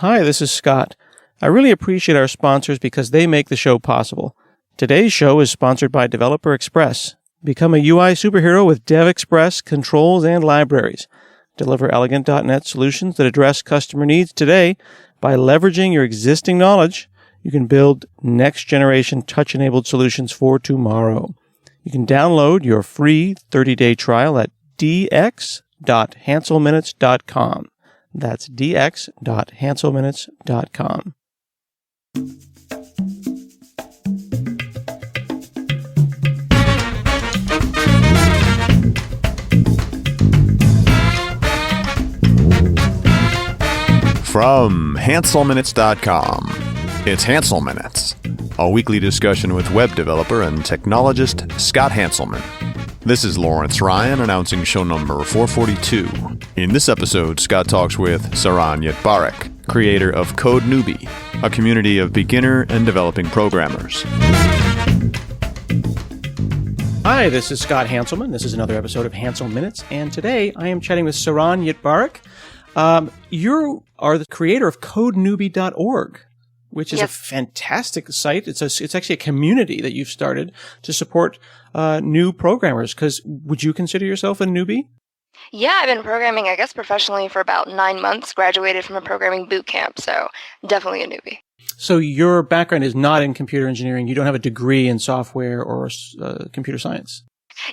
Hi, this is Scott. I really appreciate our sponsors because they make the show possible. Today's show is sponsored by Developer Express. Become a UI superhero with Dev Express controls and libraries. Deliver elegant .NET solutions that address customer needs today. By leveraging your existing knowledge, you can build next-generation touch-enabled solutions for tomorrow. You can download your free 30-day trial at dx.hanselminutes.com. That's dx.hanselminutes.com. From hanselminutes.com, it's Hansel Minutes, a weekly discussion with web developer and technologist Scott Hanselman. This is Lawrence Ryan announcing show number 442. In this episode, Scott talks with Saron Yitbarek, creator of CodeNewbie, a community of beginner and developing programmers. Hi, this is Scott Hanselman. This is another episode of Hansel Minutes, and today I am chatting with Saron Yitbarek. You are the creator of CodeNewbie.org, which is a fantastic site. It's actually a community that you've started to support new programmers. Because would you consider yourself a newbie? Yeah, I've been programming, I guess, professionally for about 9 months. Graduated from a programming boot camp, so definitely a newbie. So your background is not in computer engineering. You don't have a degree in software or computer science.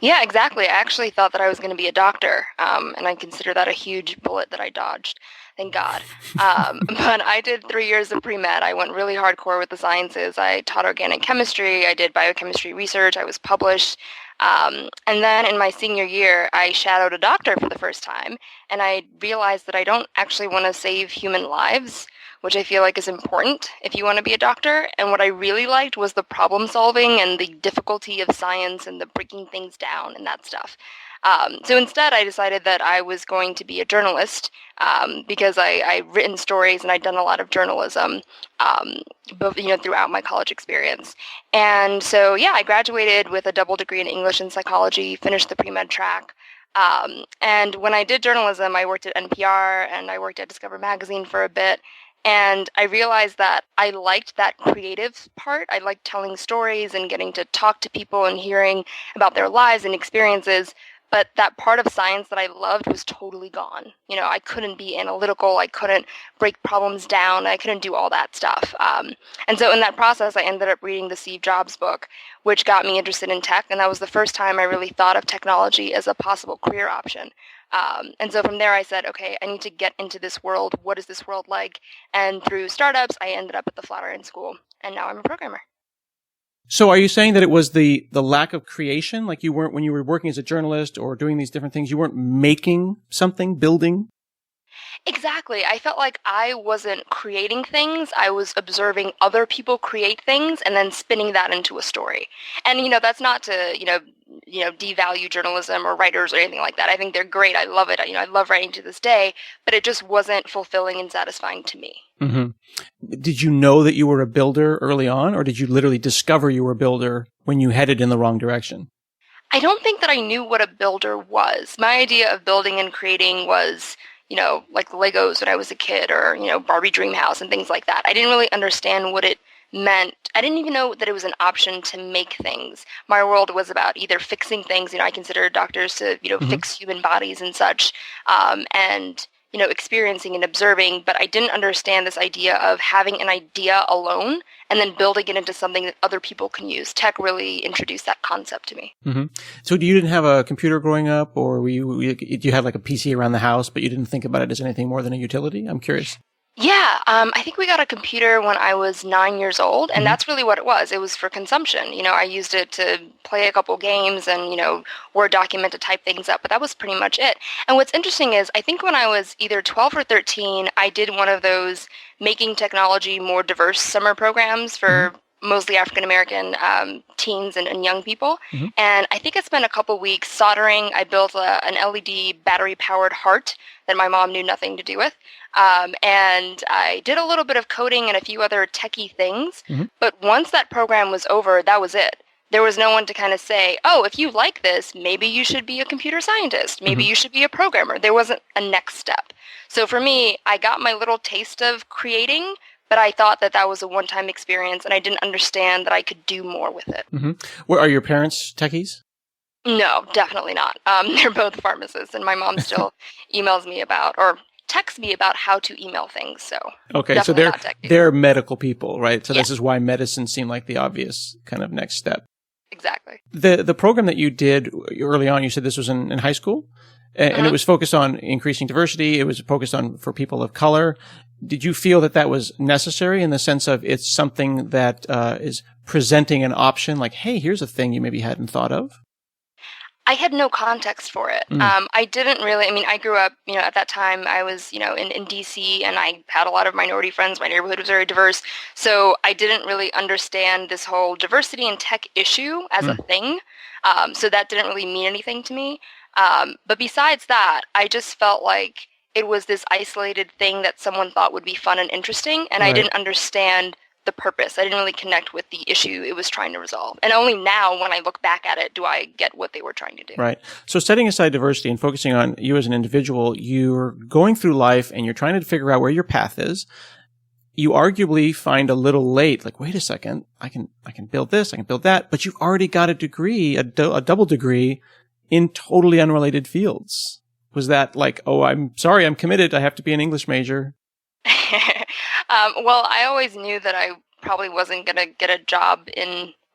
Yeah, exactly. I actually thought that I was going to be a doctor, and I consider that a huge bullet that I dodged. Thank God. But I did 3 years of pre-med. I went really hardcore with the sciences. I taught organic chemistry. I did biochemistry research. I was published. And then in my senior year, I shadowed a doctor for the first time, and I realized that I don't actually want to save human lives, which I feel like is important if you want to be a doctor. And what I really liked was the problem solving and the difficulty of science and the breaking things down and that stuff. So instead, I decided that I was going to be a journalist because I'd written stories and I'd done a lot of journalism, throughout my college experience. And so, I graduated with a double degree in English and psychology, finished the pre-med track. And when I did journalism, I worked at NPR and I worked at Discover Magazine for a bit. And I realized that I liked that creative part. I liked telling stories and getting to talk to people and hearing about their lives and experiences. But that part of science that I loved was totally gone. I couldn't be analytical. I couldn't break problems down. I couldn't do all that stuff. And so in that process, I ended up reading the Steve Jobs book, which got me interested in tech. And that was the first time I really thought of technology as a possible career option. And so from there, I said, okay, I need to get into this world. What is this world like? And through startups, I ended up at the Flatiron School. And now I'm a programmer. So are you saying that it was the lack of creation? Like you weren't, when you were working as a journalist or doing these different things, you weren't making something, building? Exactly. I felt like I wasn't creating things. I was observing other people create things and then spinning that into a story. And, that's not to, devalue journalism or writers or anything like that. I think they're great. I love it. I love writing to this day, but it just wasn't fulfilling and satisfying to me. Mm-hmm. Did you know that you were a builder early on, or did you literally discover you were a builder when you headed in the wrong direction? I don't think that I knew what a builder was. My idea of building and creating was, like Legos when I was a kid or, Barbie Dreamhouse and things like that. I didn't really understand what it meant. I didn't even know that it was an option to make things. My world was about either fixing things. I consider doctors to, fix human bodies and such, and experiencing and observing, but I didn't understand this idea of having an idea alone and then building it into something that other people can use. Tech really introduced that concept to me. Mm-hmm. So you didn't have a computer growing up, or you had like a PC around the house, but you didn't think about it as anything more than a utility? I'm curious. Yeah, I think we got a computer when I was 9 years old, and that's really what it was. It was for consumption. I used it to play a couple games and, Word document to type things up, but that was pretty much it. And what's interesting is I think when I was either 12 or 13, I did one of those making technology more diverse summer programs for mostly African-American teens and young people. Mm-hmm. And I think I spent a couple weeks soldering. I built an LED battery-powered heart that my mom knew nothing to do with. And I did a little bit of coding and a few other techie things. Mm-hmm. But once that program was over, that was it. there was no one to kind of say, oh, if you like this, maybe you should be a computer scientist. Maybe you should be a programmer. There wasn't a next step. So for me, I got my little taste of creating, but I thought that that was a one-time experience, and I didn't understand that I could do more with it. Well, are your parents techies? No, definitely not. They're both pharmacists, and my mom still emails me about, or texts me about how to email things. So okay, so they're medical people, right? So this is why medicine seemed like the obvious kind of next step. Exactly. The program that you did early on, you said this was in high school, and it was focused on increasing diversity. It was focused on for people of color. Did you feel that was necessary in the sense of it's something that is presenting an option, like, hey, here's a thing you maybe hadn't thought of? I had no context for it. I didn't really, I grew up, at that time I was, in DC, and I had a lot of minority friends. My neighborhood was very diverse. So I didn't really understand this whole diversity in tech issue as a thing. So that didn't really mean anything to me. But besides that, I just felt like it was this isolated thing that someone thought would be fun and interesting. And I didn't understand the purpose. I didn't really connect with the issue it was trying to resolve. And only now, when I look back at it, do I get what they were trying to do. Right. So setting aside diversity and focusing on you as an individual, you're going through life and you're trying to figure out where your path is. You arguably find a little late, like, wait a second, I can build this, I can build that, but you've already got a degree, a double degree in totally unrelated fields. Was that like, oh, I'm sorry, I'm committed, I have to be an English major? Well, I always knew that I probably wasn't going to get a job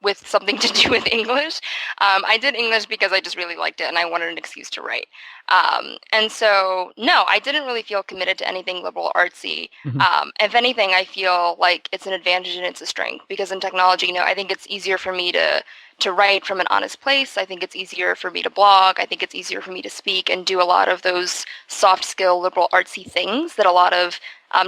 with something to do with English. I did English because I just really liked it and I wanted an excuse to write. And so, no, I didn't really feel committed to anything liberal artsy. If anything, I feel like it's an advantage and it's a strength, because in technology, I think it's easier for me to write from an honest place. I think it's easier for me to blog. I think it's easier for me to speak and do a lot of those soft skill liberal artsy things that a lot of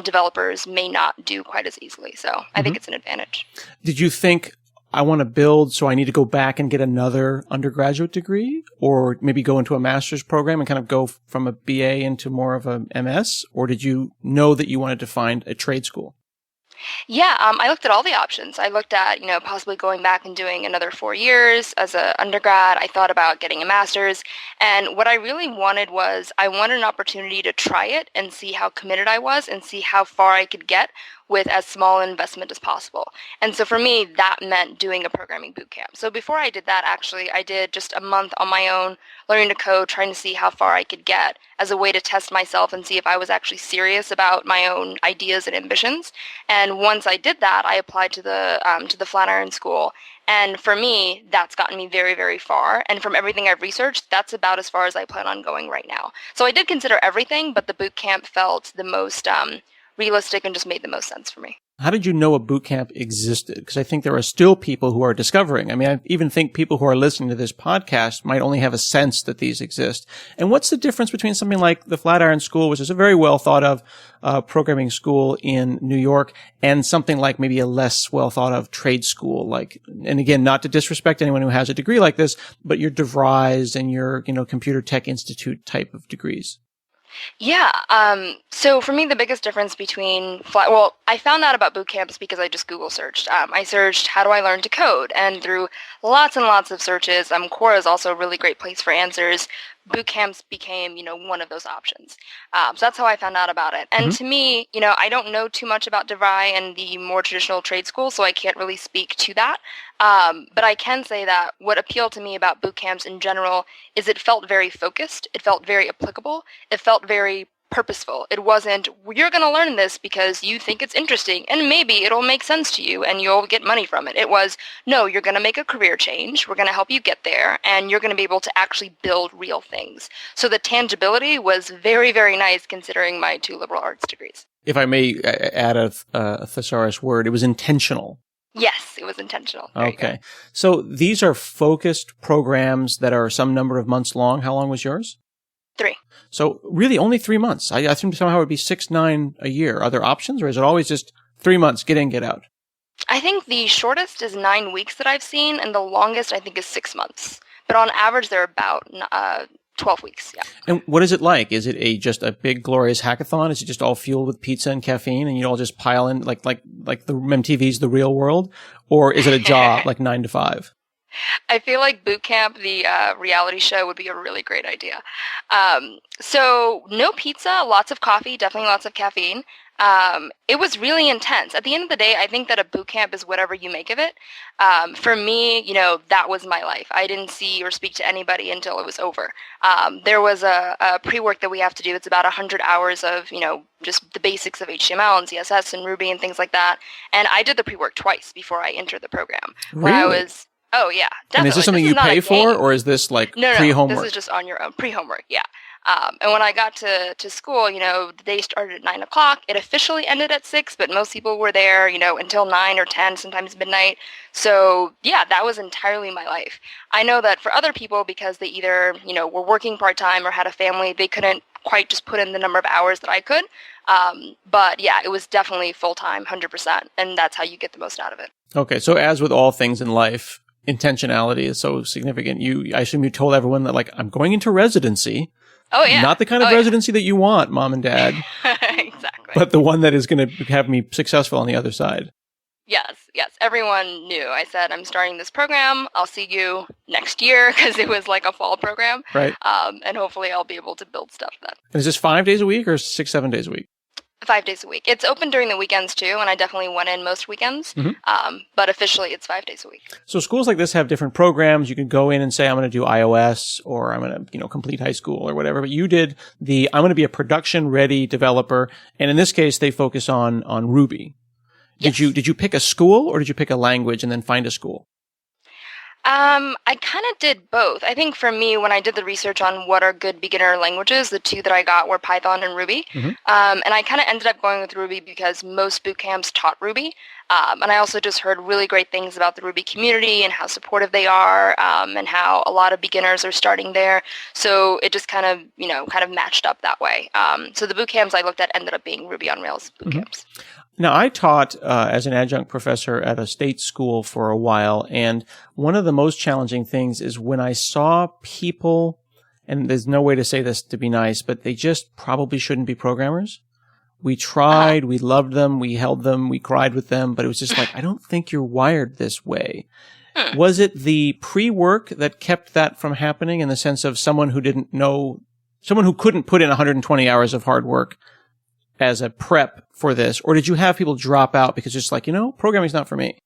developers may not do quite as easily. So I think it's an advantage. Did you think, I want to build, so I need to go back and get another undergraduate degree, or maybe go into a master's program and kind of go from a BA into more of a MS? Or did you know that you wanted to find a trade school? Yeah, I looked at all the options. I looked at, possibly going back and doing another 4 years as an undergrad. I thought about getting a master's. And what I really wanted was, I wanted an opportunity to try it and see how committed I was and see how far I could get with as small an investment as possible. And so for me, that meant doing a programming bootcamp. So before I did that, actually, I did just a month on my own, learning to code, trying to see how far I could get as a way to test myself and see if I was actually serious about my own ideas and ambitions. And once I did that, I applied to the Flatiron School. And for me, that's gotten me very, very far. And from everything I've researched, that's about as far as I plan on going right now. So I did consider everything, but the bootcamp felt the most realistic and just made the most sense for me. How did you know a boot camp existed? Because I think there are still people who are discovering. I even think people who are listening to this podcast might only have a sense that these exist. And what's the difference between something like the Flatiron School, which is a very well thought of programming school in New York, and something like maybe a less well thought of trade school? Like, and again, not to disrespect anyone who has a degree like this, but your DeVry's and your, Computer Tech Institute type of degrees. Yeah. So for me, the biggest difference between I found out about boot camps because I just Google searched. I searched, how do I learn to code? And through lots and lots of searches, Quora is also a really great place for answers. Boot camps became, one of those options. So that's how I found out about it. And to me, I don't know too much about DeVry and the more traditional trade school, so I can't really speak to that. But I can say that what appealed to me about boot camps in general is it felt very focused. It felt very applicable. It felt very purposeful. It wasn't, you're going to learn this because you think it's interesting and maybe it'll make sense to you and you'll get money from it. It was, no, you're going to make a career change. We're going to help you get there and you're going to be able to actually build real things. So the tangibility was very, very nice considering my 2 liberal arts degrees. If I may add a thesaurus word, it was intentional. Yes, it was intentional. Okay. So these are focused programs that are some number of months long. How long was yours? 3. So really only 3 months. I assumed somehow it would be 6, 9 a year. Are there options, or is it always just 3 months, get in, get out? I think the shortest is 9 weeks that I've seen, and the longest I think is 6 months. But on average, they're about 12 weeks, yeah. And what is it like? Is it just a big glorious hackathon? Is it just all fueled with pizza and caffeine and you all just pile in like the MTV's The Real World? Or is it a job like 9 to 5? I feel like boot camp, the reality show, would be a really great idea. So no pizza, lots of coffee, definitely lots of caffeine. It was really intense. At the end of the day, I think that a boot camp is whatever you make of it. For me, that was my life. I didn't see or speak to anybody until it was over. There was a pre-work that we have to do. It's about 100 hours of, just the basics of HTML and CSS and Ruby and things like that. And I did the pre-work twice before I entered the program. When I Really? was Oh yeah, definitely. And is this something you not a pay for, game. or is this like No, pre-homework? this is just on your own pre-homework. Yeah. And when I got to school, the day started at 9 o'clock. It officially ended at 6, but most people were there, until 9 or 10, sometimes midnight. So yeah, that was entirely my life. I know that for other people, because they either, were working part-time or had a family, they couldn't quite just put in the number of hours that I could. But yeah, it was definitely full-time, 100%. And that's how you get the most out of it. Okay, so as with all things in life, intentionality is so significant. I assume you told everyone that, like, I'm going into residency. Oh, yeah. Not the kind of residency that you want, mom and dad. Exactly. But the one that is going to have me successful on the other side. Yes. Everyone knew. I said, I'm starting this program. I'll see you next year, because it was like a fall program. Right. And hopefully I'll be able to build stuff then. And is this 5 days a week or 6, 7 days a week? 5 days a week. It's open during the weekends too, and I definitely went in most weekends. But officially, it's 5 days a week. So schools like this have different programs. You can go in and say, I'm going to do iOS, or I'm going to, complete high school or whatever. But you did I'm going to be a production-ready developer, and in this case, they focus on Ruby. Yes. Did you pick a school, or did you pick a language and then find a school? I kind of did both. I think for me, when I did the research on what are good beginner languages, the two that I got were Python and Ruby. And I kind of ended up going with Ruby because most boot camps taught Ruby. And I also just heard really great things about the Ruby community and how supportive they are, and how a lot of beginners are starting there. So it just kind of matched up that way. So the boot camps I looked at ended up being Ruby on Rails boot camps. Now, I taught as an adjunct professor at a state school for a while, and one of the most challenging things is when I saw people, and there's no way to say this to be nice, but they just probably shouldn't be programmers. We tried, we loved them, we held them, we cried with them, but it was just like, I don't think you're wired this way. Was it the pre-work that kept that from happening, in the sense of someone who couldn't put in 120 hours of hard work as a prep for this? Or did you have people drop out because it's like, programming's not for me?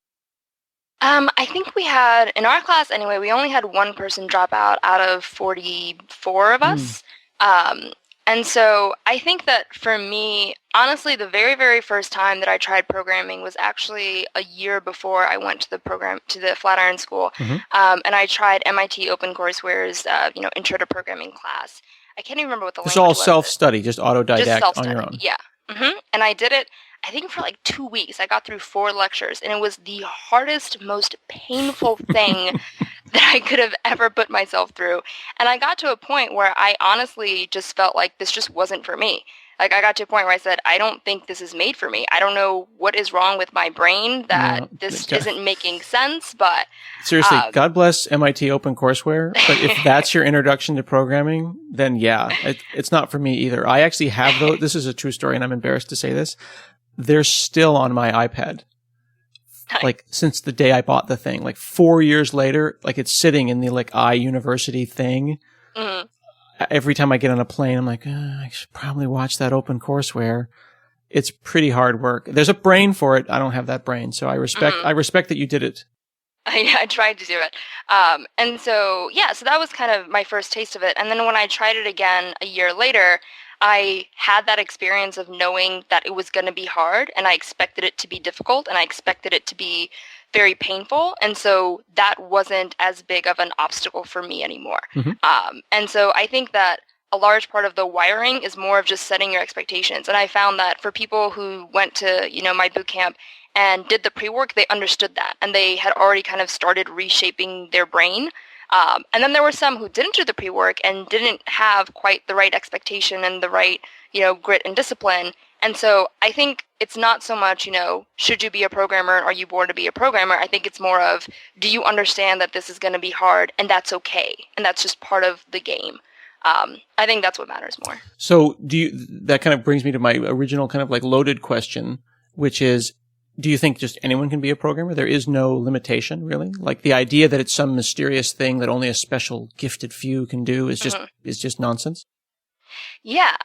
I think we had, in our class anyway, we only had one person drop out of 44 of us. And so I think that for me, honestly, the very, very first time that I tried programming was actually a year before I went to the Flatiron School. And I tried MIT OpenCourseware's, Intro to Programming class. I can't even remember what the language was. It's all self-study, just autodidact on your own. Yeah. And I did it, I think, for like 2 weeks. I got through 4 lectures, and it was the hardest, most painful thing that I could have ever put myself through. And I got to a point where I honestly just felt like this just wasn't for me. Like, I got to a point where I said, I don't think this is made for me. I don't know what is wrong with my brain that this isn't making sense, but... Seriously, God bless MIT OpenCourseWare, but if that's your introduction to programming, then yeah, it's not for me either. I actually have those. This is a true story, and I'm embarrassed to say this. They're still on my iPad. Like, since the day I bought the thing, like 4 years later, like it's sitting in the iUniversity thing. Every time I get on a plane, I'm like, I should probably watch that OpenCourseWare. It's pretty hard work. There's a brain for it. I don't have that brain. So I respect that you did it. I tried to do it. And so, so that was kind of my first taste of it. And then when I tried it again a year later, I had that experience of knowing that it was going to be hard, and I expected it to be difficult, and I expected it to be very painful. And so that wasn't as big of an obstacle for me anymore. And so I think that a large part of the wiring is more of just setting your expectations. And I found that for people who went to, my boot camp and did the pre-work, they understood that, and they had already kind of started reshaping their brain. And then there were some who didn't do the pre-work and didn't have quite the right expectation and the right, grit and discipline. And so I think it's not so much, should you be a programmer? Are you born to be a programmer? I think it's more of, do you understand that this is going to be hard, and that's okay, and that's just part of the game. I think that's what matters more. So that kind of brings me to my original kind of like loaded question, which is, do you think just anyone can be a programmer? There is no limitation, really? Like the idea that it's some mysterious thing that only a special gifted few can do is just nonsense? Yeah.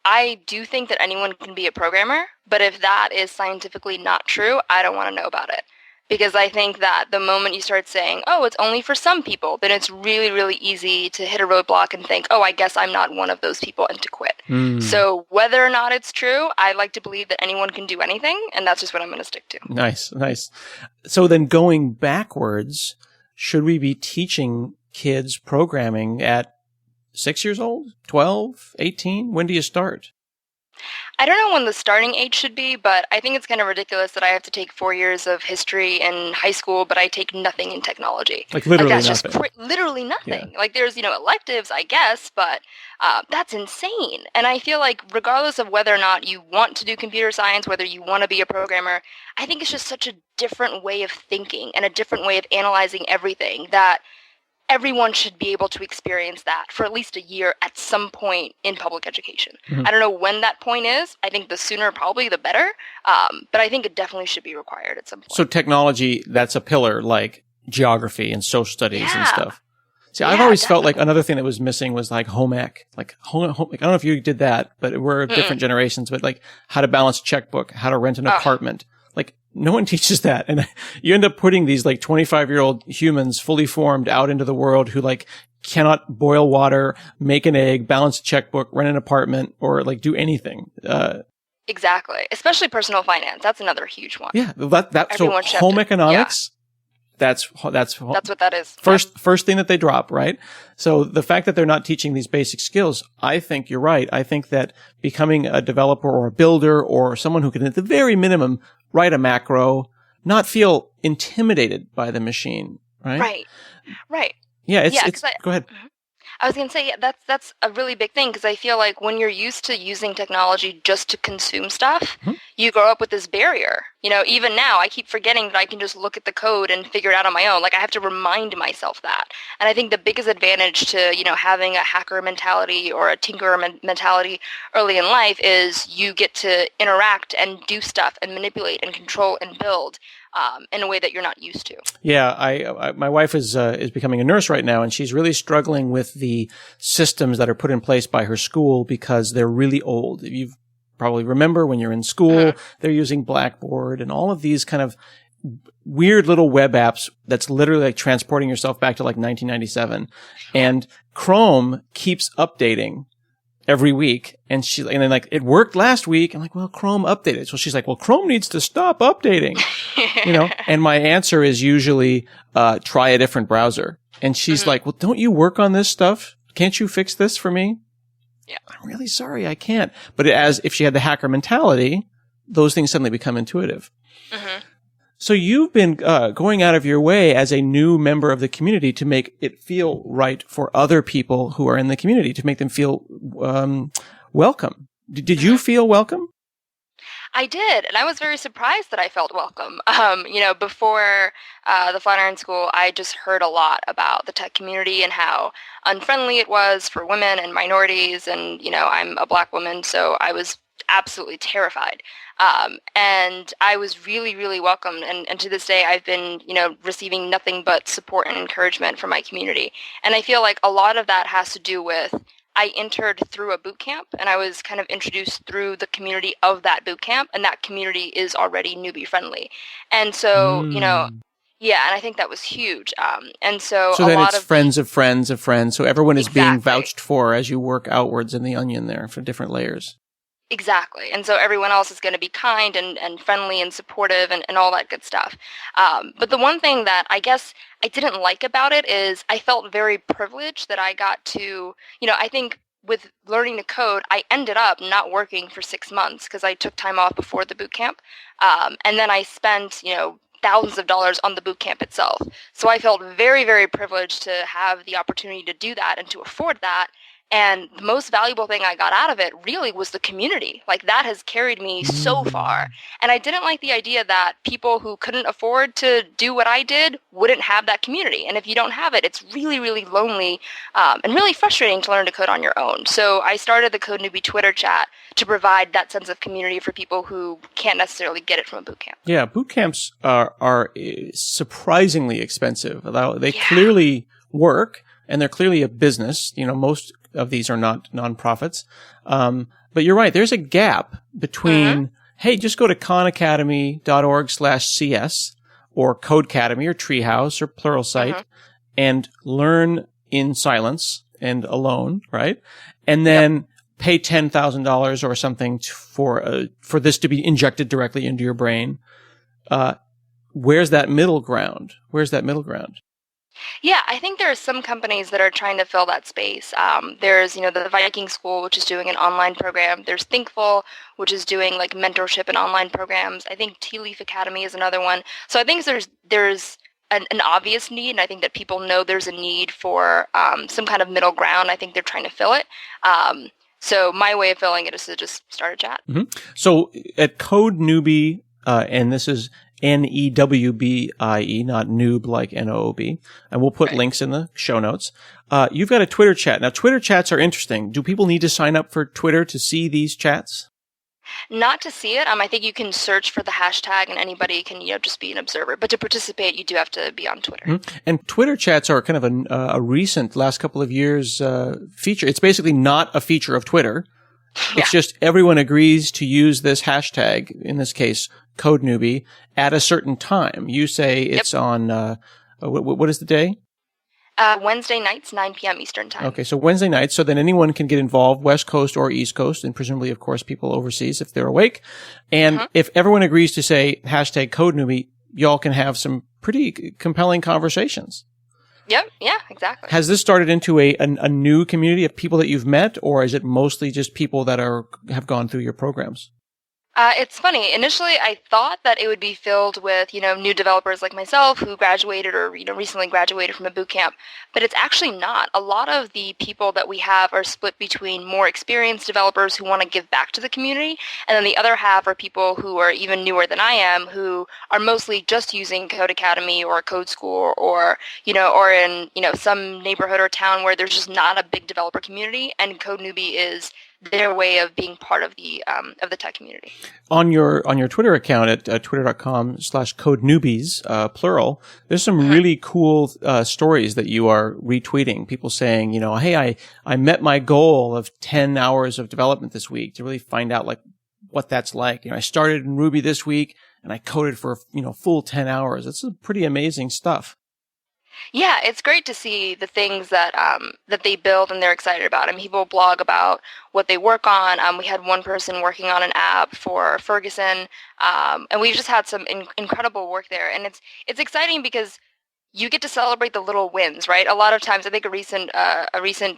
I do think that anyone can be a programmer, but if that is scientifically not true, I don't want to know about it. Because I think that the moment you start saying, oh, it's only for some people, then it's really, really easy to hit a roadblock and think, oh, I guess I'm not one of those people, and to quit. So whether or not it's true, I like to believe that anyone can do anything, and that's just what I'm going to stick to. Nice. So then going backwards, should we be teaching kids programming at 6 years old, 12, 18? When do you start? I don't know when the starting age should be, but I think it's kind of ridiculous that I have to take 4 years of history in high school, but I take nothing in technology. Like literally that's nothing. Just literally nothing. Yeah. Like there's, electives, I guess, but that's insane. And I feel like regardless of whether or not you want to do computer science, whether you want to be a programmer, I think it's just such a different way of thinking and a different way of analyzing everything that everyone should be able to experience that for at least a year at some point in public education. I don't know when that point is. I think the sooner probably the better, but I think it definitely should be required at some point. So technology, that's a pillar like geography and social studies and stuff. See, I've always felt like another thing that was missing was like home ec. Like I don't know if you did that, but we're different generations, but like how to balance a checkbook, how to rent an apartment. Like no one teaches that. And you end up putting these like 25-year-old humans fully formed out into the world who like cannot boil water, make an egg, balance a checkbook, rent an apartment, or like do anything. Exactly. Especially personal finance. That's another huge one. Yeah. So home economics, that's what that is. First thing that they drop, right? So the fact that they're not teaching these basic skills, I think you're right. I think that becoming a developer or a builder or someone who can at the very minimum write a macro, not feel intimidated by the machine, right? Right. Yeah, go ahead. I was going to say, that's a really big thing, because I feel like when you're used to using technology just to consume stuff, you grow up with this barrier. Even now, I keep forgetting that I can just look at the code and figure it out on my own. Like, I have to remind myself that. And I think the biggest advantage to, having a hacker mentality or a tinkerer mentality early in life is you get to interact and do stuff and manipulate and control and build in a way that you're not used to. Yeah, my wife is becoming a nurse right now, and she's really struggling with the systems that are put in place by her school because they're really old. You probably remember when you're in school, they're using Blackboard and all of these kind of weird little web apps that's literally like transporting yourself back to like 1997. And Chrome keeps updating every week. And then like, it worked last week. I'm like, well, Chrome updated. So she's like, well, Chrome needs to stop updating, and my answer is usually, try a different browser. And she's like, well, don't you work on this stuff? Can't you fix this for me? Yeah. I'm really sorry. I can't. But if she had the hacker mentality, those things suddenly become intuitive. So you've been going out of your way as a new member of the community to make it feel right for other people who are in the community, to make them feel welcome. Did you feel welcome? I did, and I was very surprised that I felt welcome. Before the Flatiron School, I just heard a lot about the tech community and how unfriendly it was for women and minorities, and, I'm a Black woman, so I was absolutely terrified. And I was really, really welcomed. And to this day, I've been, receiving nothing but support and encouragement from my community. And I feel like a lot of that has to do with I entered through a boot camp, and I was kind of introduced through the community of that boot camp, and that community is already newbie friendly. And so, yeah, and I think that was huge. And so then it's friends of friends of friends. So everyone is being vouched for as you work outwards in the onion there for different layers. Exactly. And so everyone else is going to be kind and friendly and supportive and all that good stuff. But the one thing that I guess I didn't like about it is I felt very privileged that I got to, I think with learning to code, I ended up not working for 6 months because I took time off before the boot camp. And then I spent, thousands of dollars on the boot camp itself. So I felt very, very privileged to have the opportunity to do that and to afford that. And the most valuable thing I got out of it really was the community. Like, that has carried me so far. And I didn't like the idea that people who couldn't afford to do what I did wouldn't have that community. And if you don't have it, it's really, really lonely and really frustrating to learn to code on your own. So I started the CodeNewbie Twitter chat to provide that sense of community for people who can't necessarily get it from a bootcamp. Yeah, bootcamps are surprisingly expensive. They clearly work, and they're clearly a business. Most of these are not nonprofits. But you're right. There's a gap between, hey, just go to khanacademy.org/CS or Codecademy or Treehouse or Pluralsight and learn in silence and alone, right? And then pay $10,000 or something for this to be injected directly into your brain. Where's that middle ground? Yeah, I think there are some companies that are trying to fill that space. There's, the Viking School, which is doing an online program. There's Thinkful, which is doing like mentorship and online programs. I think Tea Leaf Academy is another one. So I think there's an obvious need, and I think that people know there's a need for some kind of middle ground. I think they're trying to fill it. So my way of filling it is to just start a chat. So at CodeNewbie, and this is NEWBIE, not noob like NOOB. And we'll put links in the show notes. You've got a Twitter chat. Now, Twitter chats are interesting. Do people need to sign up for Twitter to see these chats? Not to see it. I think you can search for the hashtag and anybody can, just be an observer. But to participate, you do have to be on Twitter. And Twitter chats are kind of a recent, last couple of years feature. It's basically not a feature of Twitter. It's just everyone agrees to use this hashtag, in this case, CodeNewbie, at a certain time. You say it's on, what is the day? Wednesday nights, 9 p.m. Eastern time. Okay, so Wednesday nights, so then anyone can get involved, West Coast or East Coast, and presumably, of course, people overseas if they're awake. And if everyone agrees to say hashtag CodeNewbie, y'all can have some pretty compelling conversations. Yep, yeah, exactly. Has this started into a new community of people that you've met, or is it mostly just people that have gone through your programs? It's funny. Initially, I thought that it would be filled with, new developers like myself who graduated or, recently graduated from a boot camp. But it's actually not. A lot of the people that we have are split between more experienced developers who want to give back to the community, and then the other half are people who are even newer than I am, who are mostly just using Code Academy or Code School or in, some neighborhood or town where there's just not a big developer community, and CodeNewbie is their way of being part of the tech community. On your Twitter account at twitter.com/CodeNewbies, plural, there's some really cool stories that you are retweeting. People saying, hey, I met my goal of 10 hours of development this week to really find out like what that's like. I started in Ruby this week and I coded for full 10 hours. That's pretty amazing stuff. Yeah, it's great to see the things that they build and they're excited about. People blog about what they work on. We had one person working on an app for Ferguson, and we've just had some incredible work there. And it's exciting because you get to celebrate the little wins, right? A lot of times, I think a recent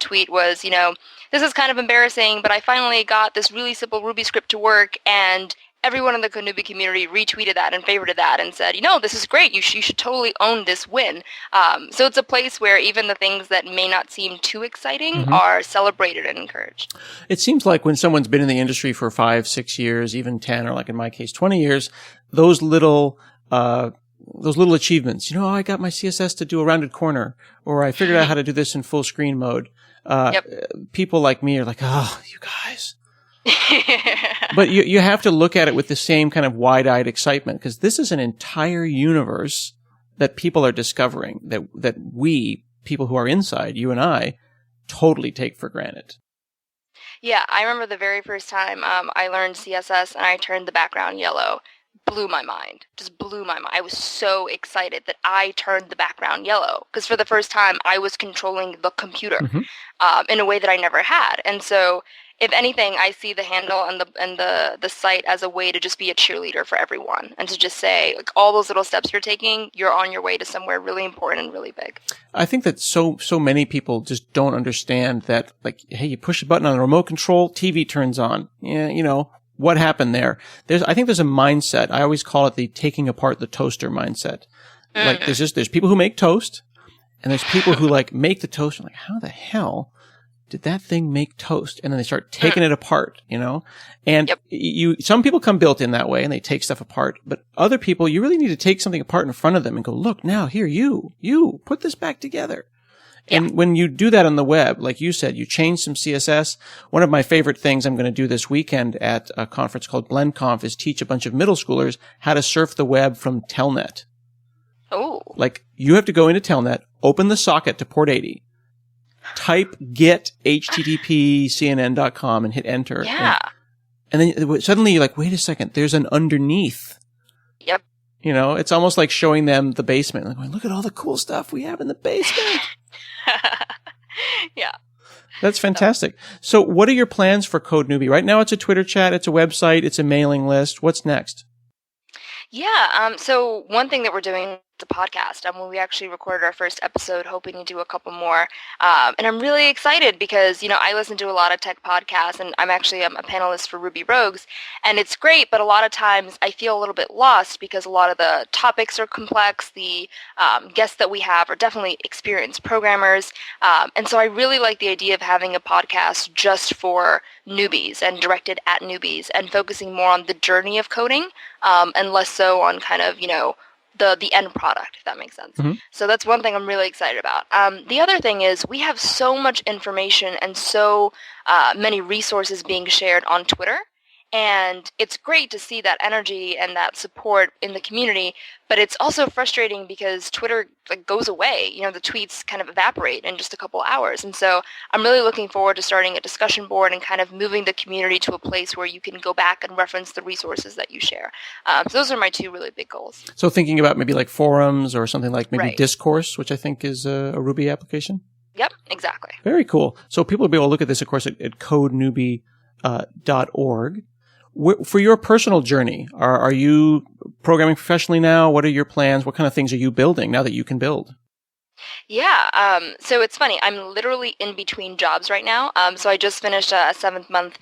tweet was, this is kind of embarrassing, but I finally got this really simple Ruby script to work, and everyone in the CodeNewbie community retweeted that and favorited that and said, this is great. You should totally own this win. So it's a place where even the things that may not seem too exciting are celebrated and encouraged. It seems like when someone's been in the industry for 5, 6 years, even 10, or like in my case, 20 years, those little achievements, I got my CSS to do a rounded corner, or I figured out how to do this in full screen mode. People like me are like, oh, you guys. But you have to look at it with the same kind of wide-eyed excitement, because this is an entire universe that people are discovering that we, people who are inside, you and I, totally take for granted. Yeah, I remember the very first time I learned CSS and I turned the background yellow. Blew my mind. Just blew my mind. I was so excited that I turned the background yellow, because for the first time I was controlling the computer in a way that I never had. And so, if anything, I see the handle and the site as a way to just be a cheerleader for everyone, and to just say, like, all those little steps you're taking, you're on your way to somewhere really important and really big. I think that so many people just don't understand that, like, hey, you push a button on the remote control, TV turns on. Yeah, what happened there? I think there's a mindset. I always call it the taking apart the toaster mindset. Like, there's people who make toast, and there's people who like make the toast and like, how the hell did that thing make toast? And then they start taking it apart, and some people come built in that way and they take stuff apart, but other people, you really need to take something apart in front of them and go, look, now here, you put this back together. And when you do that on the web, like you said, you change some CSS. One of my favorite things I'm going to do this weekend at a conference called BlendConf is teach a bunch of middle schoolers how to surf the web from Telnet. Oh. Like, you have to go into Telnet, open the socket to port 80, type get http cnn.com and hit enter. Yeah. And then suddenly you're like, wait a second, there's an underneath. Yep. It's almost like showing them the basement. Like, look at all the cool stuff we have in the basement. Yeah. That's fantastic. So what are your plans for CodeNewbie? Right now it's a Twitter chat, it's a website, it's a mailing list. What's next? Yeah. So one thing that we're doing is a podcast. When we actually recorded our first episode, hoping to do a couple more. And I'm really excited because, I listen to a lot of tech podcasts, and I'm a panelist for Ruby Rogues, and it's great, but a lot of times I feel a little bit lost because a lot of the topics are complex. The guests that we have are definitely experienced programmers. And so I really like the idea of having a podcast just for newbies and directed at newbies and focusing more on the journey of coding and less so on kind of, the end product, if that makes sense. Mm-hmm. So that's one thing I'm really excited about. The other thing is we have so much information and so many resources being shared on Twitter. And it's great to see that energy and that support in the community, but it's also frustrating because Twitter goes away. The tweets kind of evaporate in just a couple hours. And so I'm really looking forward to starting a discussion board and kind of moving the community to a place where you can go back and reference the resources that you share. So those are my two really big goals. So thinking about maybe like forums or something like maybe Discourse, which I think is a Ruby application. Yep, exactly. Very cool. So people will be able to look at this, of course, at CodeNewbie.org. For your personal journey, are you programming professionally now? What are your plans? What kind of things are you building now that you can build? Yeah, so it's funny. I'm literally in between jobs right now. So I just finished a 7-month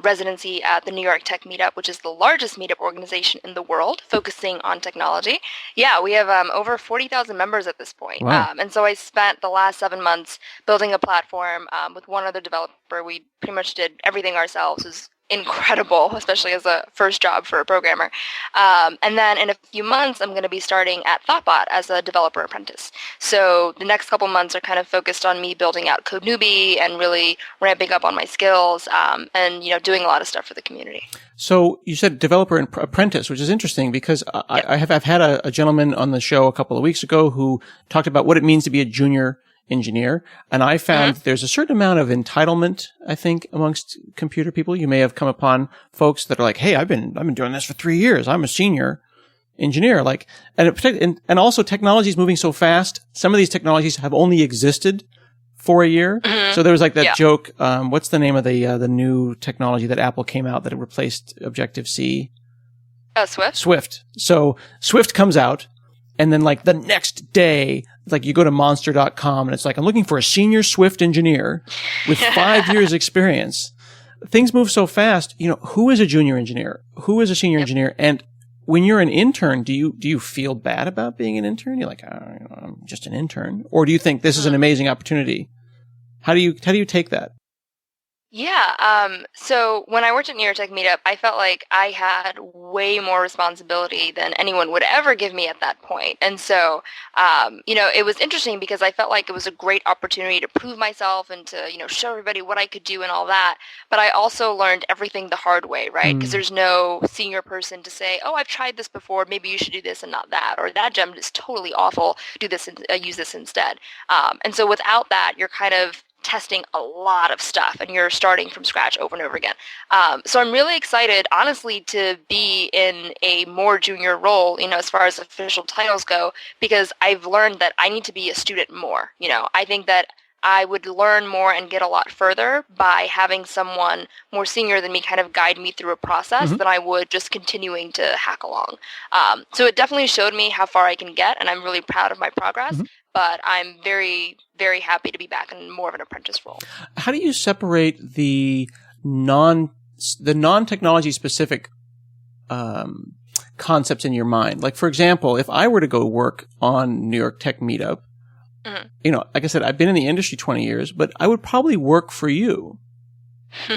residency at the New York Tech Meetup, which is the largest meetup organization in the world, focusing on technology. Yeah, we have over 40,000 members at this point. Wow. And so I spent the last 7 months building a platform with one other developer. We pretty much did everything ourselves. It was incredible, especially as a first job for a programmer. And then in a few months, I'm going to be starting at Thoughtbot as a developer apprentice. So the next couple months are kind of focused on me building out CodeNewbie and really ramping up on my skills and doing a lot of stuff for the community. So you said developer and apprentice, which is interesting because I've had a gentleman on the show a couple of weeks ago who talked about what it means to be a junior engineer. And I found there's a certain amount of entitlement, I think, amongst computer people. You may have come upon folks that are like, hey, I've been doing this for 3 years. I'm a senior engineer. And also technology is moving so fast. Some of these technologies have only existed for a year. Mm-hmm. So there was that joke. What's the name of the new technology that Apple came out that replaced Objective-C? Swift. Swift. So Swift comes out. And then the next day, you go to monster.com and it's I'm looking for a senior Swift engineer with 5 years experience. Things move so fast. Who is a junior engineer? Who is a senior engineer? And when you're an intern, do you feel bad about being an intern? You're like, I'm just an intern. Or do you think this is an amazing opportunity? How do you take that? Yeah. So when I worked at New York Tech Meetup, I felt like I had way more responsibility than anyone would ever give me at that point. And so, it was interesting because I felt like it was a great opportunity to prove myself and to, show everybody what I could do and all that. But I also learned everything the hard way, right? Because there's no senior person to say, oh, I've tried this before. Maybe you should do this and not that. Or that gem is totally awful. Do this and use this instead. And so without that, you're kind of testing a lot of stuff and you're starting from scratch over and over again. So I'm really excited, honestly, to be in a more junior role, as far as official titles go, because I've learned that I need to be a student more. I think that I would learn more and get a lot further by having someone more senior than me kind of guide me through a process than I would just continuing to hack along. So it definitely showed me how far I can get, and I'm really proud of my progress. But I'm very, very happy to be back in more of an apprentice role. How do you separate the non-technology specific concepts in your mind? For example, if I were to go work on New York Tech Meetup, like I said, I've been in the industry 20 years, but I would probably work for you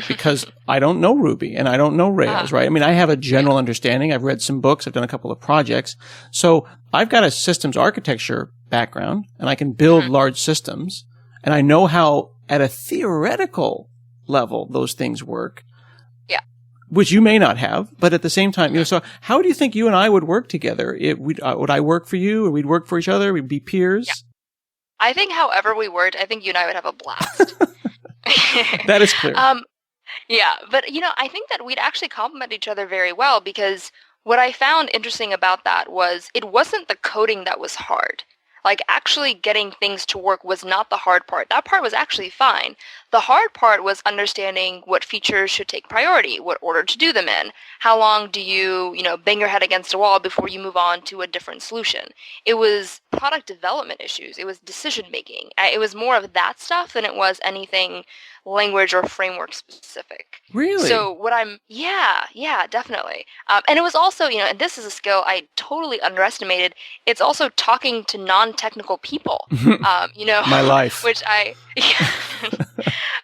because I don't know Ruby and I don't know Rails, right? I mean, I have a general understanding. I've read some books. I've done a couple of projects. So I've got a systems architecture background and I can build large systems and I know how at a theoretical level those things work. Yeah. Which you may not have, but at the same time, so how do you think you and I would work together? Would I work for you or we'd work for each other? We'd be peers? Yeah. I think however we worked, I think you and I would have a blast. That is clear. Yeah, but I think that we'd actually complement each other very well because what I found interesting about that was it wasn't the coding that was hard. Like actually getting things to work was not the hard part. That part was actually fine. The hard part was understanding what features should take priority, what order to do them in. How long do you, bang your head against a wall before you move on to a different solution? It was product development issues. It was decision making. It was more of that stuff than it was anything language or framework specific. Really? So yeah, definitely. And it was also, and this is a skill I totally underestimated. It's also talking to non-technical people. My life. Which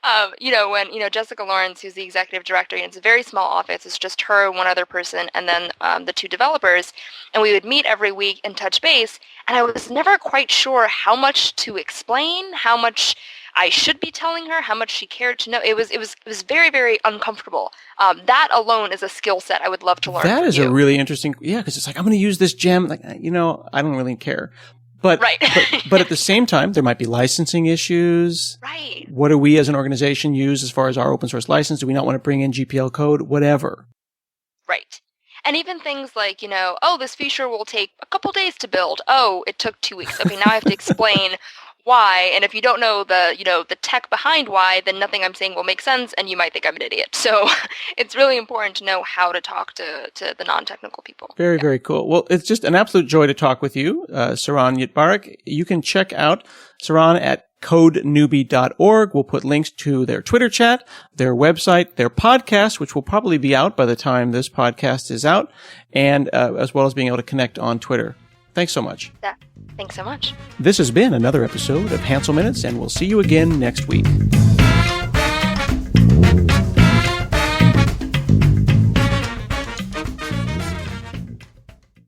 when Jessica Lawrence, who's the executive director, it's a very small office. It's just her, one other person, and then the two developers. And we would meet every week and touch base. And I was never quite sure how much to explain, how much I should be telling her, how much she cared to know. It was very, very uncomfortable. That alone is a skill set I would love to learn. That is a really interesting, because it's like, I'm going to use this gem. Like, I don't really care. But, right. but at the same time, there might be licensing issues. Right. What do we as an organization use as far as our open source license? Do we not want to bring in GPL code? Whatever. Right. And even things like, this feature will take a couple days to build. Oh, it took 2 weeks. Okay, now I have to explain why. And if you don't know the tech behind why, then nothing I'm saying will make sense and you might think I'm an idiot. So it's really important to know how to talk to the non-technical people. Very, very cool. Well, it's just an absolute joy to talk with you, Saron Yitbarek. You can check out Saron at CodeNewbie.org. We'll put links to their Twitter chat, their website, their podcast, which will probably be out by the time this podcast is out, and as well as being able to connect on Twitter. Thanks so much. Thanks so much. This has been another episode of Hansel Minutes, and we'll see you again next week.